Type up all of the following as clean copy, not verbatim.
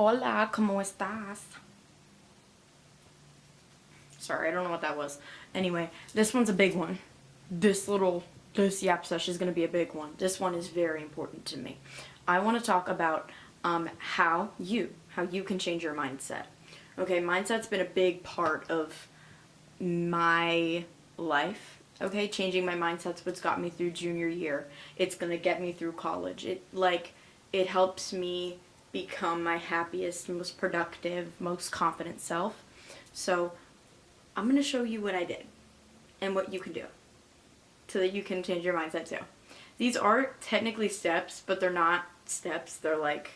Hola, ¿cómo estás? Sorry, I don't know what that was. Anyway, this one's a big one. This yap session is going to be a big one. This one is very important to me. I want to talk about how you can change your mindset. Okay, mindset's been a big part of my life. Okay, changing my mindset's what's got me through junior year. It's going to get me through college. It helps me become my happiest, most productive, most confident self. So, I'm going to show you what I did and what you can do so that you can change your mindset too. These are technically steps, but they're not steps. They're like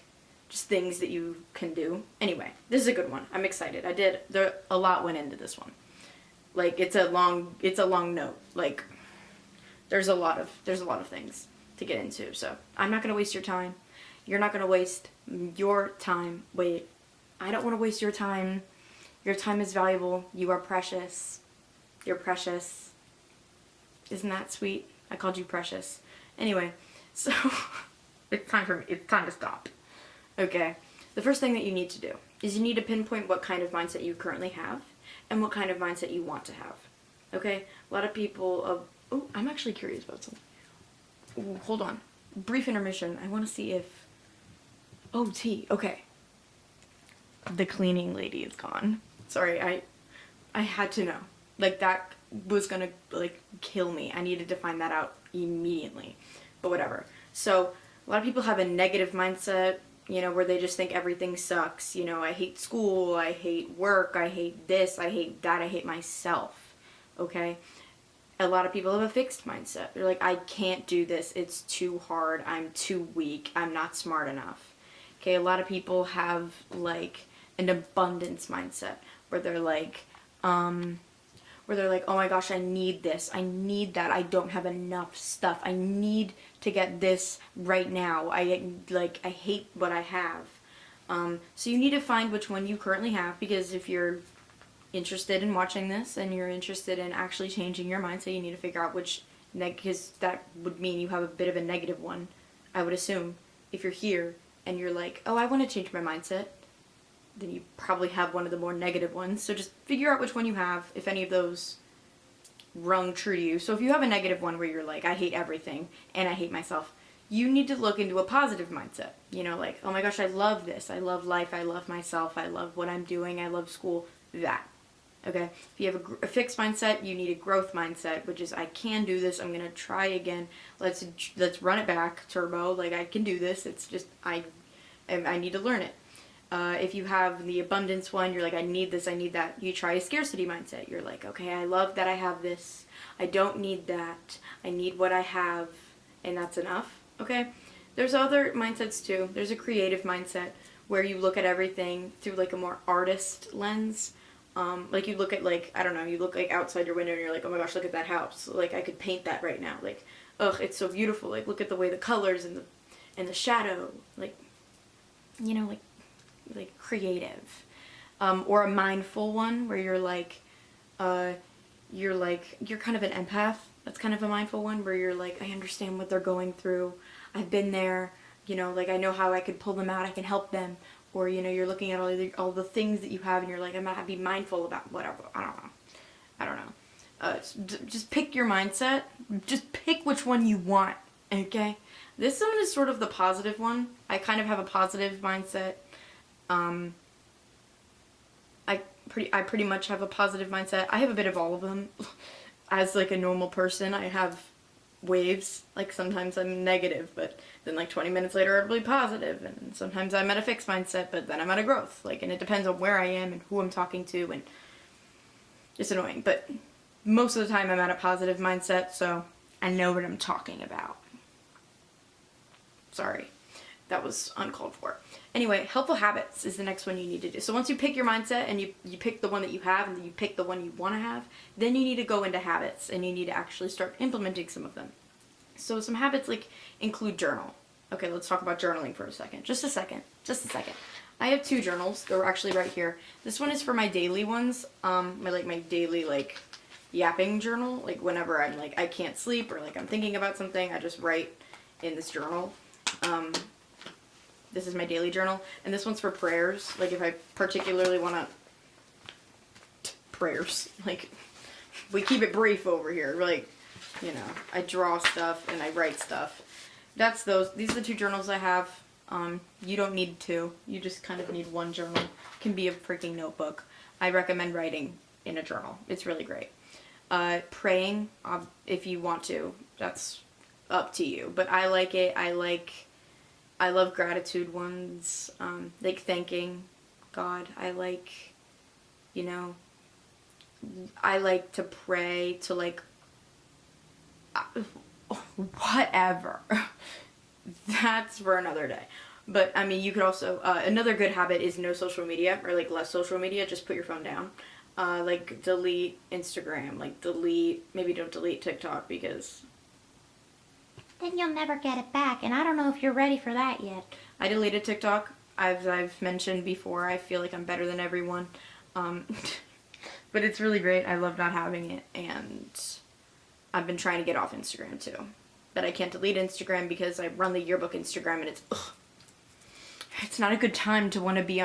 just things that you can do. Anyway, this is a good one. I'm excited. A lot went into this one. Like it's a long note. Like there's a lot of things to get into. So, I'm not going to waste your time. You're not going to waste your time. Wait. I don't want to waste your time. Your time is valuable. You are precious. You're precious. Isn't that sweet? I called you precious. Anyway, so it's time to stop. Okay. The first thing that you need to do is you need to pinpoint what kind of mindset you currently have and what kind of mindset you want to have. Okay? A lot of people I'm actually curious about something. Ooh, hold on. Brief intermission. I want to see if tea. Okay. The cleaning lady is gone. Sorry, I had to know. Like that was gonna like kill me. I needed to find that out immediately. But whatever. So a lot of people have a negative mindset, where they just think everything sucks. I hate school, I hate work, I hate this, I hate that, I hate myself. Okay? A lot of people have a fixed mindset. They're like, I can't do this, it's too hard, I'm too weak, I'm not smart enough. Okay, a lot of people have like an abundance mindset where they're like, oh my gosh, I need this, I need that, I don't have enough stuff, I need to get this right now, I hate what I have. So you need to find which one you currently have, because if you're interested in watching this and you're interested in actually changing your mindset, you need to figure out which, because that would mean you have a bit of a negative one, I would assume, if you're here and you're like, oh, I want to change my mindset, then you probably have one of the more negative ones. So just figure out which one you have, if any of those rung true to you. So if you have a negative one where you're like, I hate everything and I hate myself, you need to look into a positive mindset. Like, oh my gosh, I love this. I love life. I love myself. I love what I'm doing. I love school. That. Okay? If you have a fixed mindset, you need a growth mindset, which is I can do this. I'm going to try again. Let's run it back, turbo. Like I can do this. It's just I need to learn it. If you have the abundance one, you're like, I need this, I need that. You try a scarcity mindset. You're like, okay, I love that I have this. I don't need that. I need what I have, and that's enough. Okay? There's other mindsets too. There's a creative mindset where you look at everything through like a more artist lens. Like you look at you look like outside your window and you're like, oh my gosh, look at that house. Like I could paint that right now. Like, ugh, it's so beautiful. Like look at the way the colors and the shadow. Like, like creative. Or a mindful one where you're kind of an empath. That's kind of a mindful one where you're like, I understand what they're going through. I've been there. Like I know how I could pull them out. I can help them. Or you're looking at all the things that you have and you're like, I'm gonna be mindful about whatever. I don't know. Just pick your mindset. Just pick which one you want. Okay. This one is sort of the positive one. I kind of have a positive mindset. I pretty much have a positive mindset. I have a bit of all of them. As like a normal person, I have waves. Like sometimes I'm negative, but then like 20 minutes later I'm really positive, and sometimes I'm at a fixed mindset, but then I'm at a growth. Like, and it depends on where I am and who I'm talking to, and it's annoying. But most of the time I'm at a positive mindset, so I know what I'm talking about. Sorry. That was uncalled for. Anyway, helpful habits is the next one you need to do. So once you pick your mindset and you pick the one that you have and you pick the one you want to have, then you need to go into habits and you need to actually start implementing some of them. So some habits like include journal. Okay, let's talk about journaling for a second. Just a second. I have 2 journals. They're actually right here. This one is for my daily ones. My daily yapping journal. Like whenever I'm like I can't sleep or like I'm thinking about something, I just write in this journal. This is my daily journal. And this one's for prayers. Like if I particularly want to... Prayers. Like, we keep it brief over here. Like, you know, I draw stuff and I write stuff. That's those. These are the 2 journals I have. You don't need 2. You just kind of need 1 journal. It can be a freaking notebook. I recommend writing in a journal. It's really great. Praying, if you want to. That's up to you. But I like it. I love gratitude ones. Like thanking God. I like, you know, I like to pray to like, whatever. That's for another day. But I mean, you could also, another good habit is no social media, or like less social media. Just put your phone down. Like delete Instagram, like maybe don't delete TikTok, because then you'll never get it back, and I don't know if you're ready for that yet. I deleted TikTok. I've mentioned before, I feel like I'm better than everyone. But it's really great. I love not having it, and I've been trying to get off Instagram too. But I can't delete Instagram because I run the yearbook Instagram, and it's not a good time to want to be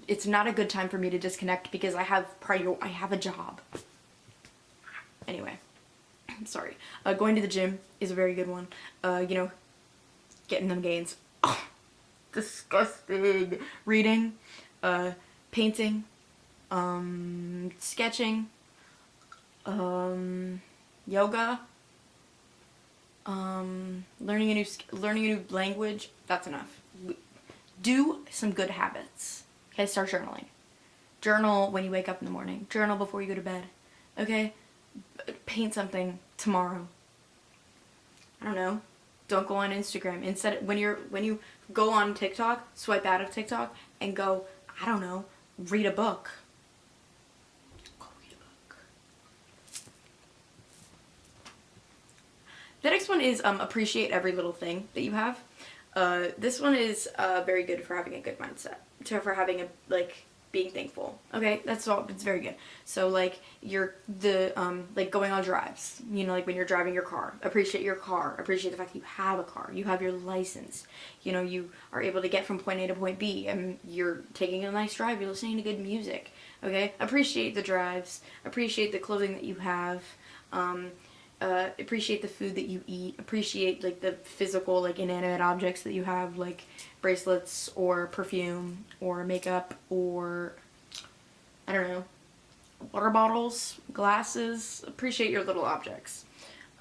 it's not a good time for me to disconnect because I have a job. Anyway, I'm sorry. Going to the gym is a very good one. You know, getting them gains. Oh, disgusting. Reading, painting, sketching, yoga, learning a new language. That's enough. Do some good habits. Okay, start journaling. Journal when you wake up in the morning. Journal before you go to bed. Okay? Paint something tomorrow. I don't know. Don't go on Instagram. Instead, when you go on TikTok, swipe out of TikTok and go, I don't know, read a book. Go read a book. The next one is appreciate every little thing that you have. This one is very good for having a good mindset. For having being thankful. Okay, that's all. It's very good. So like like going on drives. You know, like when you're driving your car. Appreciate your car. Appreciate the fact that you have a car. You have your license. You know, you are able to get from point A to point B, and you're taking a nice drive. You're listening to good music. Okay, appreciate the drives. Appreciate the clothing that you have. Appreciate the food that you eat. Appreciate like the physical, like inanimate objects that you have, like bracelets or perfume or makeup or I don't know, water bottles, glasses. Appreciate your little objects.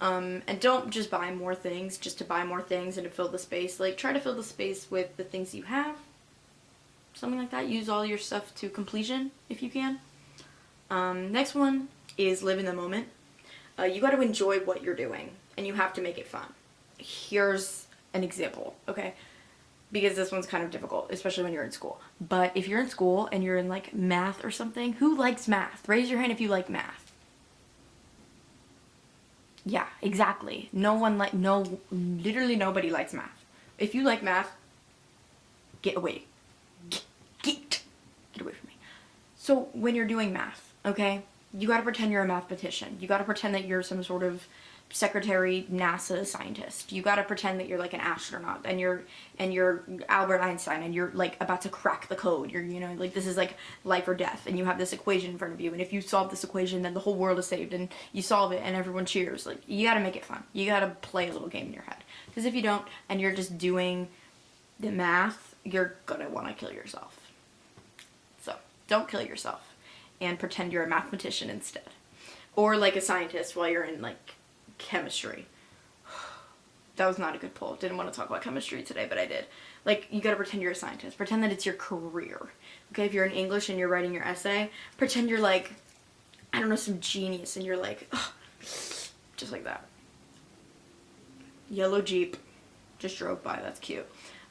And don't just buy more things just to buy more things and to fill the space. Like try to fill the space with the things you have. Something like that. Use all your stuff to completion if you can. Next one is live in the moment. You got to enjoy what you're doing, and you have to make it fun. Here's an example, okay? Because this one's kind of difficult, especially when you're in school. But if you're in school and you're in like math or something, who likes math? Raise your hand if you like math. Yeah, exactly. Literally nobody likes math. If you like math, get away. Get away from me. So when you're doing math, okay? You gotta pretend you're a mathematician. You gotta pretend that you're some sort of secretary, NASA scientist. You gotta pretend that you're like an astronaut and you're Albert Einstein and you're like about to crack the code. You're, you know, like this is like life or death and you have this equation in front of you, and if you solve this equation then the whole world is saved, and you solve it and everyone cheers. Like you gotta make it fun. You gotta play a little game in your head. Because if you don't and you're just doing the math, you're gonna wanna kill yourself. So don't kill yourself. And pretend you're a mathematician instead. Or like a scientist while you're in like chemistry. That was not a good pull. Didn't want to talk about chemistry today, but I did. Like, you gotta pretend you're a scientist. Pretend that it's your career. Okay, if you're in English and you're writing your essay, pretend you're like, I don't know, some genius, and you're like, ugh, just like that. Yellow Jeep. Just drove by, that's cute.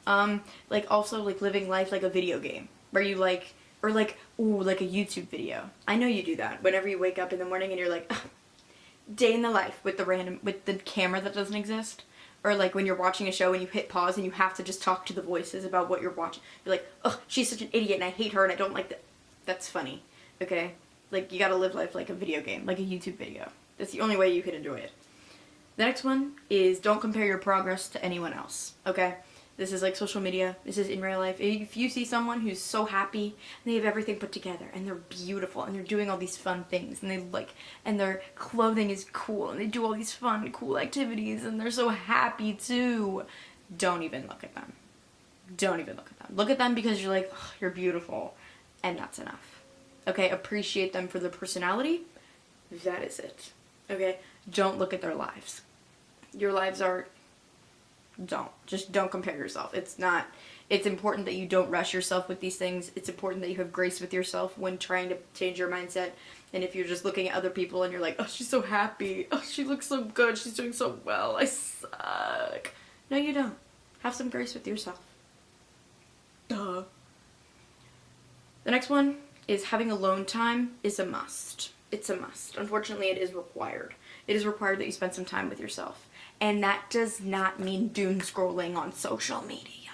Like also like living life like a video game. Where you like, or like, ooh, like a YouTube video. I know you do that. Whenever you wake up in the morning and you're like, ugh, day in the life with the camera that doesn't exist. Or like when you're watching a show and you hit pause and you have to just talk to the voices about what you're watching. You're like, ugh, she's such an idiot and I hate her and I don't like that. That's funny, okay? Like you gotta live life like a video game, like a YouTube video. That's the only way you can enjoy it. The next one is don't compare your progress to anyone else, okay? This is like social media. This is in real life. If you see someone who's so happy and they have everything put together and they're beautiful and they're doing all these fun things and and their clothing is cool and they do all these fun, cool activities and they're so happy too, don't even look at them. Don't even look at them. Look at them because you're like, oh, you're beautiful, and that's enough. Okay, appreciate them for their personality. That is it. Okay, don't look at their lives. Your lives are, just don't compare yourself. It's important that you don't rush yourself with these things. It's important that you have grace with yourself when trying to change your mindset. And if you're just looking at other people and you're like, oh, she's so happy. Oh, she looks so good. She's doing so well. I suck. No, you don't. Have some grace with yourself. Duh. The next one is having alone time is a must. It's a must. Unfortunately, it is required. It is required that you spend some time with yourself. And that does not mean doom scrolling on social media.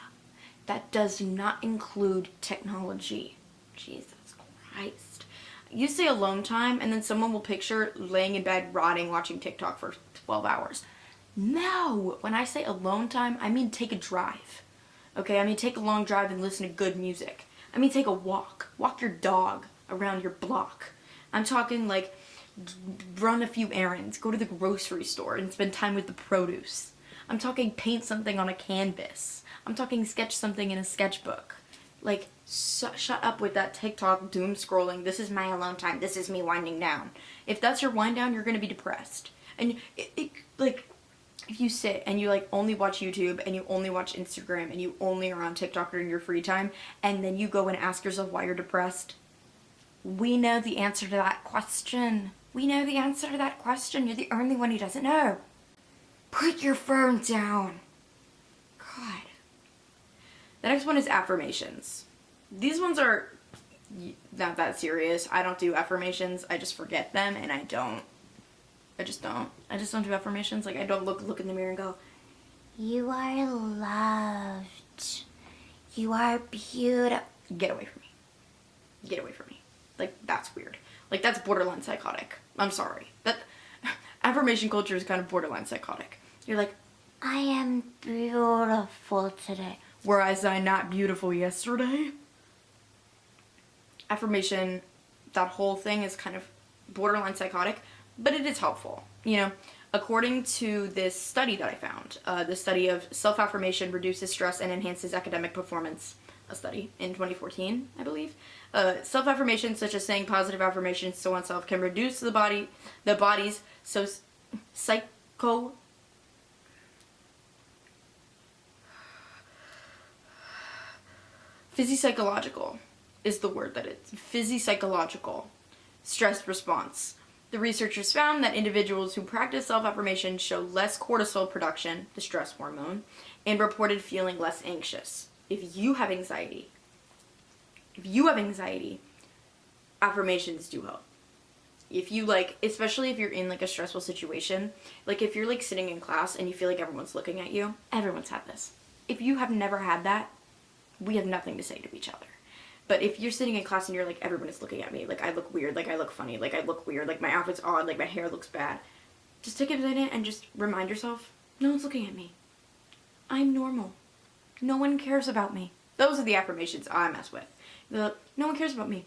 That does not include technology. Jesus Christ. You say alone time and then someone will picture laying in bed rotting watching TikTok for 12 hours. No! When I say alone time, I mean take a drive. Okay, I mean take a long drive and listen to good music. I mean take a walk. Walk your dog around your block. I'm talking like run a few errands, go to the grocery store and spend time with the produce. I'm talking paint something on a canvas. I'm talking sketch something in a sketchbook. Like, shut up with that TikTok doom scrolling. This is my alone time. This is me winding down. If that's your wind down, you're gonna be depressed. And like, if you sit and you like only watch YouTube and you only watch Instagram and you only are on TikTok during your free time and then you go and ask yourself why you're depressed, we know the answer to that question. We know the answer to that question. You're the only one who doesn't know. Put your phone down. God. The next one is affirmations. These ones are not that serious. I don't do affirmations. I just forget them and I just don't do affirmations. Like, I don't look in the mirror and go, You are loved. You are beautiful. get away from me. Get away from me. Like, that's weird. Like, that's borderline psychotic. I'm sorry. That affirmation culture is kind of borderline psychotic. You're like, I am beautiful today. whereas I not beautiful yesterday. Affirmation, that whole thing is kind of borderline psychotic, but it is helpful. You know, according to this study that I found, the study of self-affirmation reduces stress and enhances academic performance, a study in 2014, I believe. Self-affirmation, such as saying positive affirmations to oneself, can reduce the body's physiological is the word that it's physiological stress response. The researchers found that individuals who practice self-affirmation show less cortisol production, the stress hormone, and reported feeling less anxious. If you have anxiety, affirmations do help. If you like, especially if you're in like a stressful situation, like if you're like sitting in class and you feel like everyone's looking at you, everyone's had this. If you have never had that, we have nothing to say to each other. But if you're sitting in class and you're like, everyone is looking at me, like I look weird, like I look funny, like I look weird, like my outfit's odd, like my hair looks bad, just take a minute and just remind yourself, no one's looking at me. I'm normal. No one cares about me. Those are the affirmations I mess with. No one cares about me.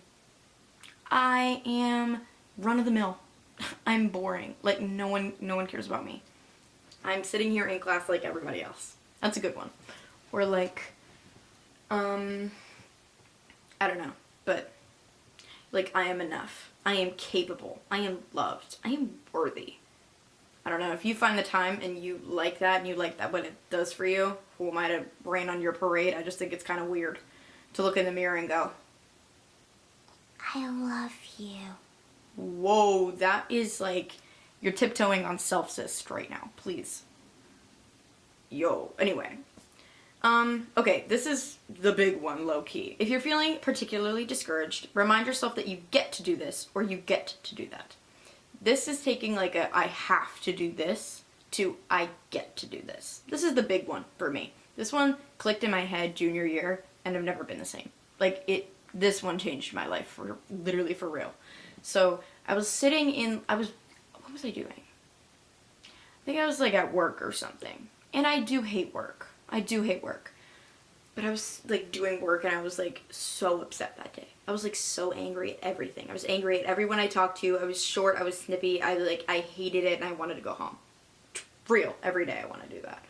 I am run-of-the-mill. I'm boring. Like no one cares about me. I'm sitting here in class like everybody else. That's a good one. Or like, I don't know, but like I am enough. I am capable. I am loved. I am worthy. I don't know, if you find the time and you like that and you like that what it does for you, who might have rain on your parade, I just think it's kind of weird to look in the mirror and go, I love you. whoa, that is like, you're tiptoeing on self-cist right now, please. Yo, anyway. Okay, this is the big one, low-key. If you're feeling particularly discouraged, remind yourself that you get to do this or you get to do that. This is taking like a I have to do this to I get to do this. This is the big one for me. This one clicked in my head junior year and I've never been the same. Like this one changed my life literally for real. So I was sitting in, what was I doing? I think I was like at work or something. And I do hate work. I do hate work. But I was like doing work and I was like so upset that day. I was like so angry at everything. I was angry at everyone I talked to. I was short, I was snippy. I hated it and I wanted to go home. Real, every day I want to do that.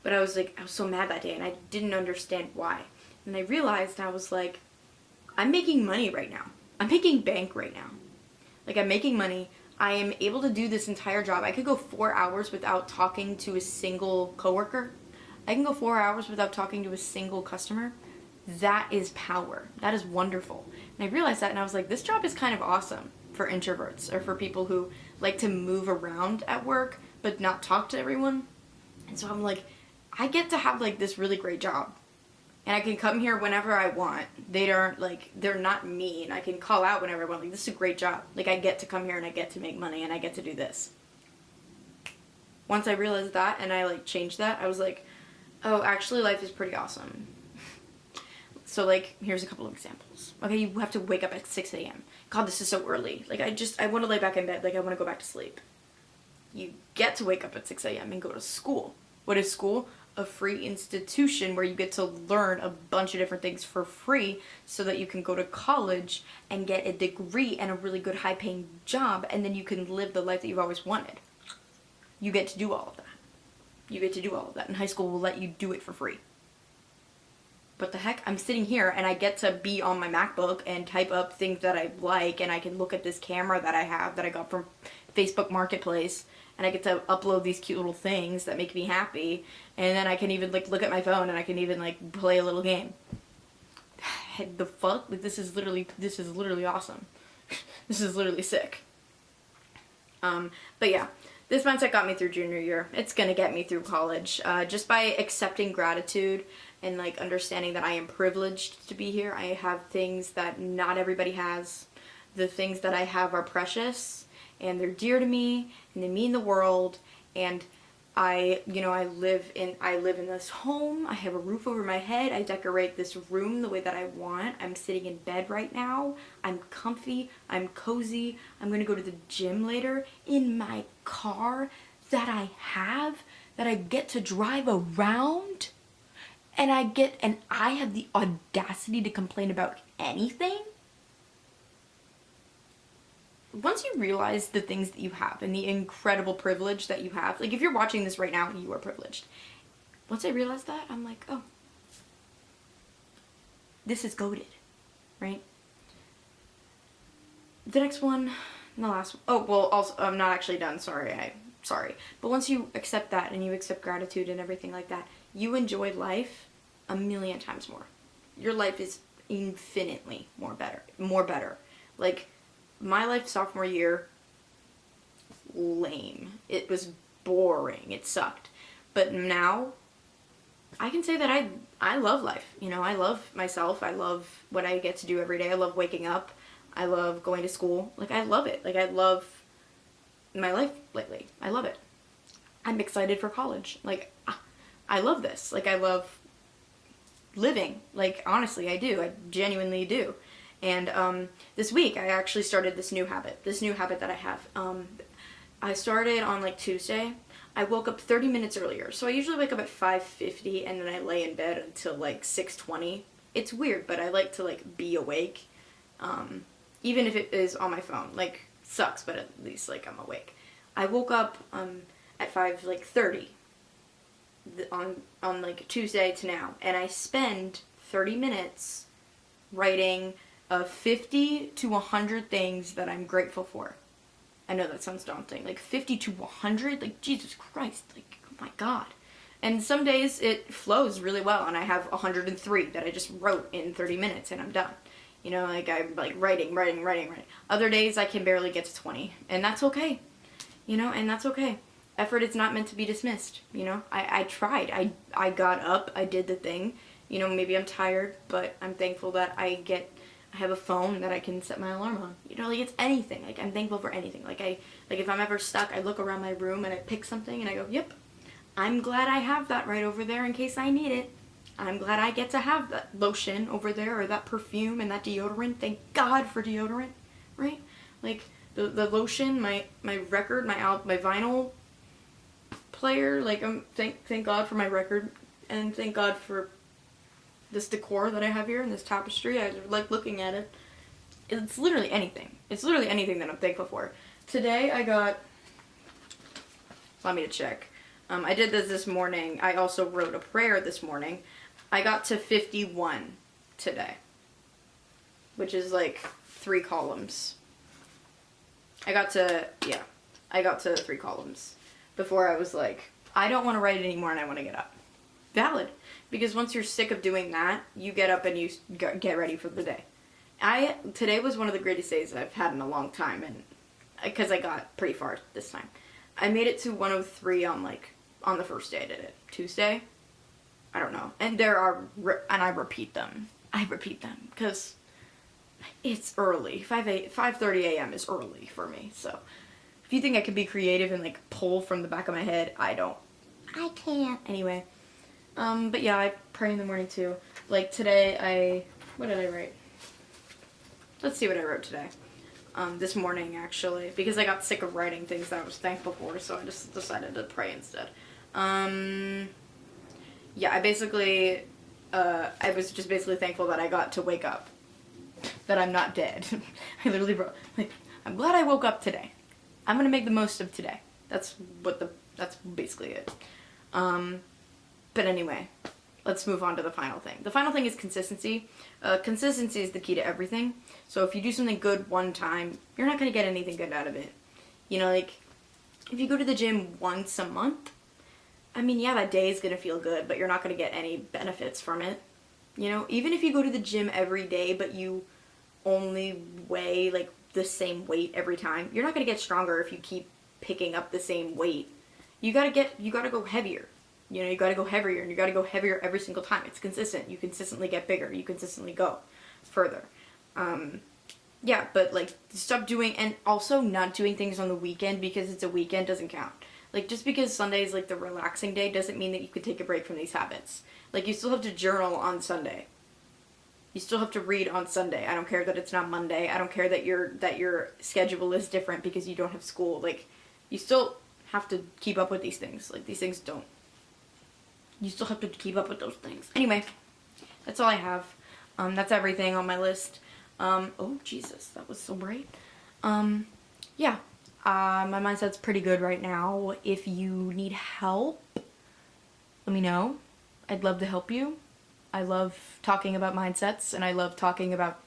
But I was so mad that day and I didn't understand why. And I realized, I was like, I'm making money right now. I'm making bank right now. Like, I'm making money. I am able to do this entire job. I could go 4 hours without talking to a single coworker. I can go 4 hours without talking to a single customer. That is power. That is wonderful. And I realized that and I was like, this job is kind of awesome for introverts or for people who like to move around at work but not talk to everyone. And so I'm like, I get to have like this really great job. And I can come here whenever I want. They aren't like, they're not mean. I can call out whenever I want. Like, this is a great job. Like, I get to come here and I get to make money and I get to do this. Once I realized that and I like changed that, I was like, oh, actually life is pretty awesome. So like, here's a couple of examples. Okay, you have to wake up at 6 a.m. God, this is so early. Like, I want to lay back in bed. Like, I want to go back to sleep. You get to wake up at 6 a.m. and go to school. What is school? A free institution where you get to learn a bunch of different things for free so that you can go to college and get a degree and a really good high paying job, and then you can live the life that you've always wanted. You get to do all of that. You get to do all of that, and high school will let you do it for free. But the heck, I'm sitting here and I get to be on my MacBook and type up things that I like, and I can look at this camera that I have that I got from Facebook Marketplace, and I get to upload these cute little things that make me happy, and then I can even like look at my phone and I can even like play a little game. The fuck? Like, this is literally awesome. This is literally sick. But yeah, this mindset got me through junior year. It's gonna get me through college. Just by accepting gratitude and like understanding that I am privileged to be here. I have things that not everybody has. The things that I have are precious and they're dear to me and they mean the world, and I live in this home. I have a roof over my head. I decorate this room the way that I want. I'm sitting in bed right now. I'm comfy. I'm cozy. I'm going to go to the gym later in my car that I get to drive around. And I have the audacity to complain about anything. Once you realize the things that you have and the incredible privilege that you have, like if you're watching this right now, you are privileged. Once I realized that, I'm like, oh, this is goated, right? The next one, and the last one, oh, well, also, I'm not actually done, sorry. But once you accept that and you accept gratitude and everything like that, you enjoy life a million times more. Your life is infinitely more better. Like, my life sophomore year, lame. It was boring. It sucked. But now, I can say that I love life. You know, I love myself. I love what I get to do every day. I love waking up. I love going to school. Like, I love it. Like, I love my life lately. I love it. I'm excited for college. Like, I love this. Like, I love living. Like, honestly, I do. I genuinely do. And this week I actually started this new habit that I have. I started on like Tuesday. I woke up 30 minutes earlier. So I usually wake up at 5:50 and then I lay in bed until like 6:20. It's weird, but I like to like be awake. Even if it is on my phone. Like, sucks, but at least like I'm awake. I woke up at 5:30 on like Tuesday to now, and I spend 30 minutes writing 50 to 100 things that I'm grateful for. I know that sounds daunting. Like 50 to 100? Like, Jesus Christ. Like, oh my God. And some days it flows really well and I have 103 that I just wrote in 30 minutes and I'm done. You know, like I'm like writing. Other days I can barely get to 20 and that's okay. You know, and that's okay. Effort is not meant to be dismissed. You know, I tried. I got up. I did the thing. You know, maybe I'm tired, but I'm thankful that I have a phone that I can set my alarm on. You know, like it's anything. Like I'm thankful for anything. Like if I'm ever stuck, I look around my room and I pick something and I go, yep, I'm glad I have that right over there in case I need it. I'm glad I get to have that lotion over there or that perfume and that deodorant. Thank God for deodorant, right? Like the lotion, my record, my vinyl player. Like thank God for my record and thank God for this decor that I have here and this tapestry. I like looking at it. It's literally anything. It's literally anything that I'm thankful for. Today I got, allow me to check. I did this morning. I also wrote a prayer this morning. I got to 51 today, which is like 3 columns. I got to 3 columns before I was like, I don't want to write it anymore and I want to get up. Valid. Because once you're sick of doing that, you get up and you get ready for the day. Today was one of the greatest days I've had in a long time, and because I got pretty far this time. I made it to 103 on the first day I did it. Tuesday? I don't know. And and I repeat them. Because it's early. 5:30 a.m. is early for me. So if you think I could be creative and like pull from the back of my head, I don't. I can't. Anyway. But yeah, I pray in the morning too. Like today what did I write? Let's see what I wrote today. This morning actually, because I got sick of writing things that I was thankful for, so I just decided to pray instead. Yeah, I was just basically thankful that I got to wake up. That I'm not dead. I literally wrote, like, I'm glad I woke up today. I'm gonna make the most of today. That's basically it. But anyway, let's move on to the final thing. The final thing is consistency. Consistency is the key to everything. So if you do something good one time, you're not going to get anything good out of it. You know, like, if you go to the gym once a month, I mean, yeah, that day is going to feel good, but you're not going to get any benefits from it. You know, even if you go to the gym every day, but you only weigh, like, the same weight every time, you're not going to get stronger if you keep picking up the same weight. You gotta go heavier. You know, you gotta go heavier, and you gotta go heavier every single time. It's consistent. You consistently get bigger. You consistently go further. Yeah, but, like, stop doing, and also not doing things on the weekend because it's a weekend doesn't count. Like, just because Sunday is, like, the relaxing day doesn't mean that you could take a break from these habits. Like, you still have to journal on Sunday. You still have to read on Sunday. I don't care that it's not Monday. I don't care that your schedule is different because you don't have school. Like, you still have to keep up with these things. Like, these things don't. You still have to keep up with those things. Anyway, that's all I have. That's everything on my list. Oh, Jesus, that was so bright. Yeah, my mindset's pretty good right now. If you need help, let me know. I'd love to help you. I love talking about mindsets, and I love talking about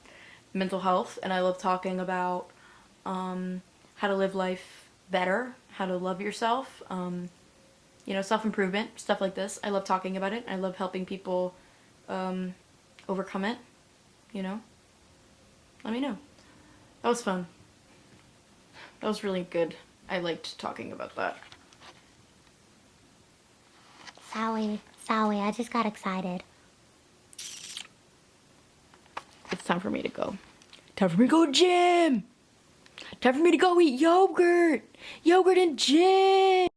mental health, and I love talking about how to live life better, how to love yourself, you know, self-improvement, stuff like this. I love talking about it. I love helping people overcome it, you know. Let me know. That was fun. That was really good. I liked talking about that. Sorry, I just got excited. It's time for me to go. Time for me to go gym! Time for me to go eat yogurt! Yogurt and gym!